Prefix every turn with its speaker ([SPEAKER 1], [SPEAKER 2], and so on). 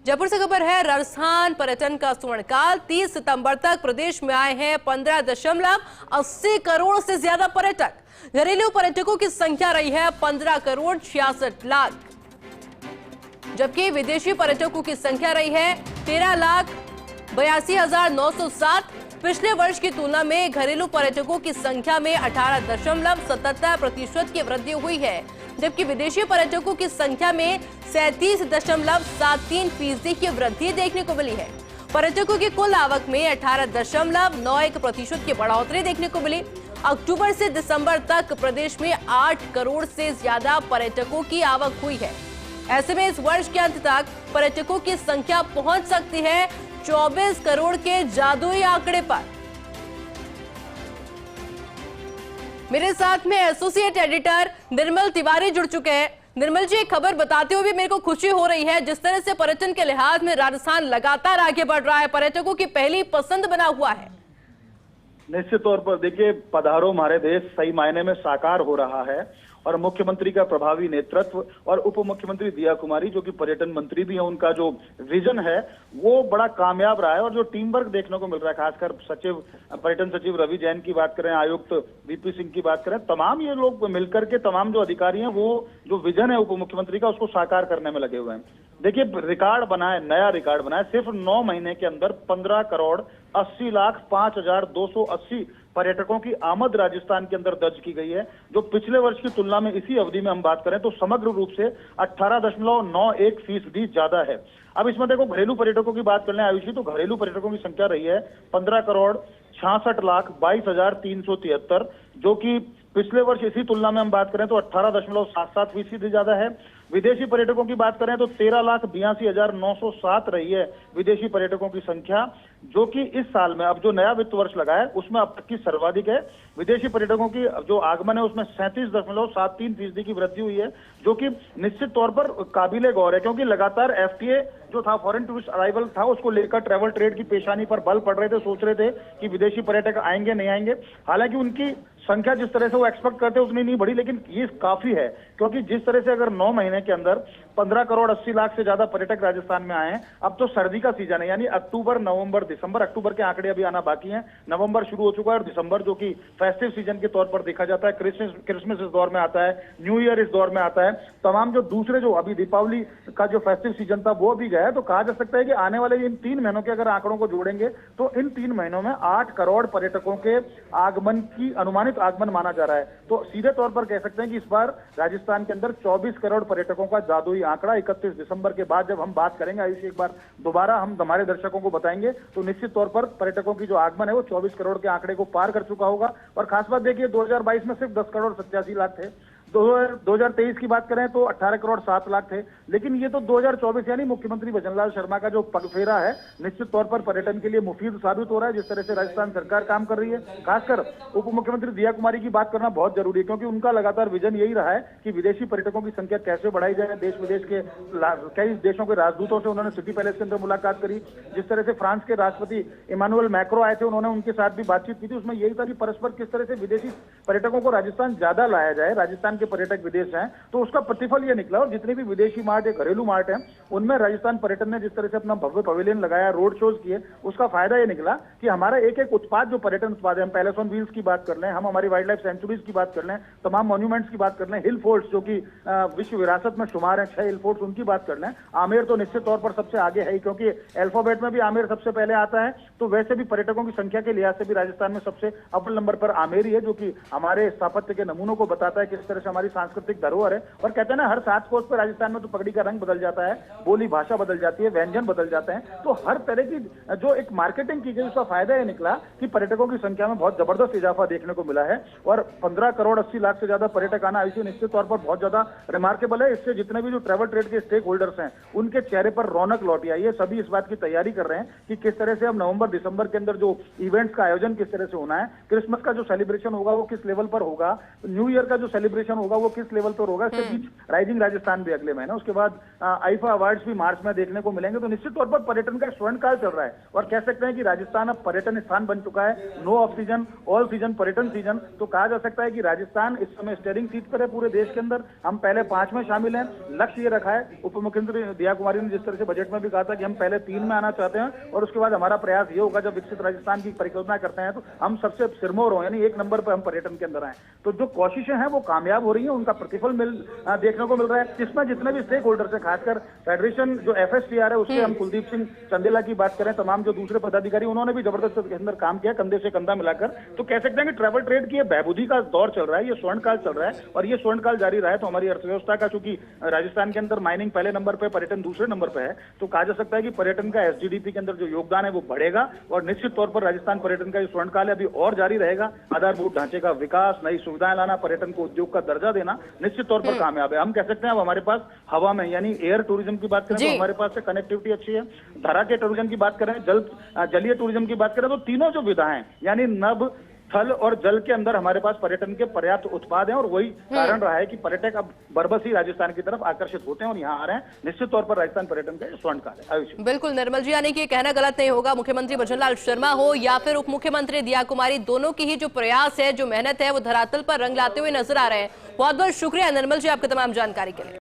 [SPEAKER 1] जयपुर से खबर है, राजस्थान पर्यटन का स्वर्णकाल 30 सितंबर तक प्रदेश में आए हैं 15.80 करोड़ से ज्यादा पर्यटक। घरेलू पर्यटकों की संख्या रही है 15 करोड़ 66 लाख, जबकि विदेशी पर्यटकों की संख्या रही है 13,82,907। पिछले वर्ष की तुलना में घरेलू पर्यटकों की संख्या में 18.77% की वृद्धि हुई है, जबकि विदेशी पर्यटकों की संख्या में 37.73% की वृद्धि देखने को मिली है। पर्यटकों की कुल आवक में 18.91% की बढ़ोतरी देखने को मिली। अक्टूबर से दिसंबर तक प्रदेश में 8 करोड़ से ज्यादा पर्यटकों की आवक हुई है। ऐसे में इस वर्ष के अंत तक पर्यटकों की संख्या पहुंच सकती है 24 करोड़ के जादुई आंकड़े पर। मेरे साथ में एसोसिएट एडिटर निर्मल तिवारी जुड़ चुके हैं। निर्मल जी, खबर बताते हुए मेरे को खुशी हो रही है, जिस तरह से पर्यटन के लिहाज में राजस्थान लगातार आगे बढ़ रहा है, पर्यटकों की पहली पसंद बना हुआ है।
[SPEAKER 2] निश्चित तौर पर देखिए, पधारो हमारे देश सही मायने में साकार हो रहा है और मुख्यमंत्री का प्रभावी नेतृत्व और उप मुख्यमंत्री दिया कुमारी जो कि पर्यटन मंत्री भी हैं, उनका जो विजन है वो बड़ा कामयाब रहा है। और जो टीम वर्क देखने को मिल रहा है, खासकर सचिव पर्यटन सचिव रवि जैन की बात करें, आयुक्त वीपी सिंह की बात करें, तमाम ये लोग मिलकर के तमाम जो अधिकारी हैं वो जो विजन है उप मुख्यमंत्री का उसको साकार करने में लगे हुए हैं। देखिए, रिकॉर्ड बना है, नया रिकॉर्ड बना है। सिर्फ 9 महीने के अंदर 15 करोड़ 80,05,280 पर्यटकों की आमद राजस्थान के अंदर दर्ज की गई है, जो पिछले वर्ष की तुलना में इसी अवधि में हम बात करें तो समग्र रूप से 18.91% ज्यादा है। अब इसमें देखो, घरेलू पर्यटकों की बात कर लें आयुषी, तो घरेलू पर्यटकों की संख्या रही है 15 करोड़ 66,22,373, जो कि पिछले वर्ष इसी तुलना में हम बात करें तो 18.77% ज्यादा है। विदेशी पर्यटकों की बात करें तो 13,82,907 रही है विदेशी पर्यटकों की संख्या, जो कि इस साल में अब जो नया वित्त वर्ष लगा है उसमें अब तक की सर्वाधिक है। विदेशी पर्यटकों की जो आगमन है उसमें 37.73% की वृद्धि हुई है, जो कि निश्चित तौर पर काबिले गौर है, क्योंकि लगातार एफटीए जो था, फॉरेन टूरिस्ट अराइवल था, उसको लेकर ट्रैवल ट्रेड की पेशानी पर बल पड़ रहे थे, सोच रहे थे कि विदेशी पर्यटक आएंगे नहीं आएंगे। हालांकि उनकी संख्या जिस तरह से वो एक्सपेक्ट करते उतनी नहीं बढ़ी, लेकिन ये काफी है, क्योंकि जिस तरह से अगर 9 महीने के अंदर 15 करोड़ 80 लाख से ज्यादा पर्यटक राजस्थान में आए हैं। अब तो सर्दी का सीजन है, यानी अक्टूबर, नवंबर, दिसंबर, अक्टूबर के आंकड़े अभी आना बाकी हैं, नवंबर शुरू हो चुका है और दिसंबर जो कि फेस्टिव सीजन के तौर पर देखा जाता है, क्रिसमस इस दौर में आता है, न्यू ईयर इस दौर में आता है, तमाम जो दूसरे जो अभी दीपावली का जो फेस्टिव सीजन था वो भी गया है। तो कहा जा सकता है कि आने वाले इन 3 महीनों के अगर आंकड़ों को जोड़ेंगे तो इन 3 महीनों में 8 करोड़ पर्यटकों के आगमन की अनुमानित आगमन माना जा रहा है। तो सीधे तौर पर कह सकते हैं कि इस बार राजस्थान के अंदर 24 करोड़ पर्यटकों का जादुई आंकड़ा 31 दिसंबर के बाद जब हम बात करेंगे आयुष, एक बार दोबारा हम हमारे दर्शकों को बताएंगे, तो निश्चित तौर पर पर्यटकों की जो आगमन है वो 24 करोड़ के आंकड़े को पार कर चुका होगा। और खास बात देखिए, 2022 में सिर्फ 10 करोड़ 87 लाख थे, 2023 की बात करें तो 18 करोड़ 7 लाख थे, लेकिन ये तो 2024 यानी मुख्यमंत्री भजनलाल शर्मा का जो पगफेरा है निश्चित तौर पर पर्यटन के लिए मुफीद साबित हो रहा है। जिस तरह से राजस्थान सरकार काम कर रही है, खासकर उप मुख्यमंत्री दिया कुमारी की बात करना बहुत जरूरी है, क्योंकि उनका लगातार विजन यही रहा है कि विदेशी पर्यटकों की संख्या कैसे बढ़ाई जाए। देश विदेश के कई देशों के राजदूतों से उन्होंने सिटी पैलेस के अंदर मुलाकात करी। जिस तरह से फ्रांस के राष्ट्रपति इमानुएल मैक्रो आए थे, उन्होंने उनके साथ भी बातचीत की थी, उसमें यही था कि परस्पर किस तरह से विदेशी पर्यटकों को राजस्थान ज्यादा लाया जाए, राजस्थान के पर्यटक विदेश हैं, तो उसका प्रतिफल ये निकला। और जितने भी विदेशी मार्ट या घरेलू मार्ट हैं उनमें राजस्थान पर्यटन ने जिस तरह से अपना भव्य पवेलियन लगाया, रोड शोज किए, उसका फायदा ये निकला कि हमारा एक एक उत्पाद जो पर्यटन उत्पाद है, हम पैलेस ऑन व्हील्स की बात कर लें, हम हमारी वाइल्ड लाइफ सेंचुरीज की बात कर लें, तमाम मॉन्यूमेंट्स की बात कर लें, हिल फोर्ट्स जो कि विश्व विरासत में शुमार है 6 हिल फोर्ट्स, उनकी बात कर लें, आमेर तो निश्चित तौर पर सबसे आगे है, क्योंकि अल्फाबेट में भी आमेर सबसे पहले आता है। तो वैसे भी पर्यटकों की संख्या के लिहाज से भी राजस्थान में सबसे अव्वल नंबर पर आमेर ही है, जो कि हमारे स्थापत्य के नमूनों को बताता है किस तरह से हमारी सांस्कृतिक धरोहर है। और कहते हैं ना, हर 7 कोस पर राजस्थान में तो पगड़ी का रंग बदल जाता है, बोली भाषा बदल जाती है, व्यंजन बदल जाते हैं। तो हर तरह की जो एक मार्केटिंग की गई उसका फायदा ये निकला कि पर्यटकों की संख्या में बहुत जबरदस्त इजाफा देखने को मिला है। और 15 करोड़ 80 लाख से ज्यादा पर्यटक आना इसे निश्चित तौर पर बहुत ज्यादा रिमार्केबल है। इससे जितने भी जो ट्रैवल ट्रेड के स्टेक होल्डर्स हैं उनके चेहरे पर रौनक लौटी आई है। सभी इस बात की तैयारी कर रहे हैं कि किस तरह से अब नवंबर दिसंबर के अंदर जो इवेंट्स का आयोजन किस तरह से होना है, क्रिसमस का जो सेलिब्रेशन होगा वो किस लेवल पर होगा, न्यू ईयर का जो सेलिब्रेशन होगा वो किस लेवल पर होगा। इसके बीच राइजिंग राजस्थान भी अगले महीने, उसके बाद आईफा अवार्ड्स भी मार्च में देखने को मिलेंगे। तो निश्चित तौर पर पर्यटन का स्वर्ण काल चल रहा है और कह सकते हैं कि राजस्थान अब पर्यटन स्थान बन चुका है। No off season, all season पर्यटन सीजन। तो कहा जा सकता है कि राजस्थान इस समय स्टीयरिंग सीट पर है पूरे देश के अंदर। हम पहले 5 में शामिल हैं। लक्ष्य ये रखा है, उप मुख्यमंत्री दिया कुमारी ने जिस तरह से बजट में भी कहा था कि हम पहले 3 में आना चाहते हैं और उसके बाद हमारा प्रयास ये होगा जब विकसित राजस्थान की परिकल्पना करते हैं तो हम सबसे सिरमौर हो, यानी 1 नंबर पर हम पर्यटन के अंदर आए। तो जो कोशिशें हैं वो कामयाब हो रही है, उनका प्रतिफल देखने को मिल रहा है। इसमें जितने भी स्टेक होल्डर्स हैं, खासकर फेडरेशन जो FSTR है उससे हम कुलदीप सिंह चंदेला की बात करें, तमाम जो दूसरे पदाधिकारी उन्होंने भी जबरदस्त के अंदर काम किया कंधे से कंधा मिलाकर। तो कह सकते हैं कि ट्रैवल ट्रेड की बहबूदी का दौर चल रहा है, ये स्वर्ण काल चल रहा है और ये स्वर्ण काल जारी रहा है तो हमारी अर्थव्यवस्था का, चूंकि राजस्थान के अंदर माइनिंग पहले नंबर पे, पर्यटन दूसरे नंबर पे है, तो कहा जा सकता है कि पर्यटन का SGDP के अंदर जो योगदान है वो बढ़ेगा और निश्चित तौर पर राजस्थान पर्यटन का जो स्वर्ण काल है अभी और जारी रहेगा। आधारभूत ढांचे का विकास, नई सुविधाएं लाना, पर्यटन को उद्योग का दर्जा देना निश्चित तौर पर कामयाब है। हम कह सकते हैं अब हमारे पास हवा में यानी एयर टूरिज्म की बात करें तो हमारे पास से कनेक्टिविटी अच्छी है। धरा के टूरिज्म की बात करें, जलीय टूरिज्म की बात करें तो तीनों जो विधाएं यानी नभ, थल और जल के अंदर हमारे पास पर्यटन के पर्याप्त उत्पाद हैं और वही कारण रहा है कि पर्यटक अब बरबसी राजस्थान की तरफ आकर्षित होते हैं और यहाँ आ रहे हैं। निश्चित तौर पर राजस्थान पर्यटन का स्वर्ण काल है। आयुष
[SPEAKER 1] बिल्कुल निर्मल जी, यानी कि कहना गलत नहीं होगा, मुख्यमंत्री भजनलाल शर्मा हो या फिर उप मुख्यमंत्री दिया कुमारी, दोनों की ही जो प्रयास है, जो मेहनत है, वो धरातल पर रंग लाते हुए नजर आ रहे हैं। बहुत बहुत शुक्रिया निर्मल जी आपकी तमाम जानकारी के लिए।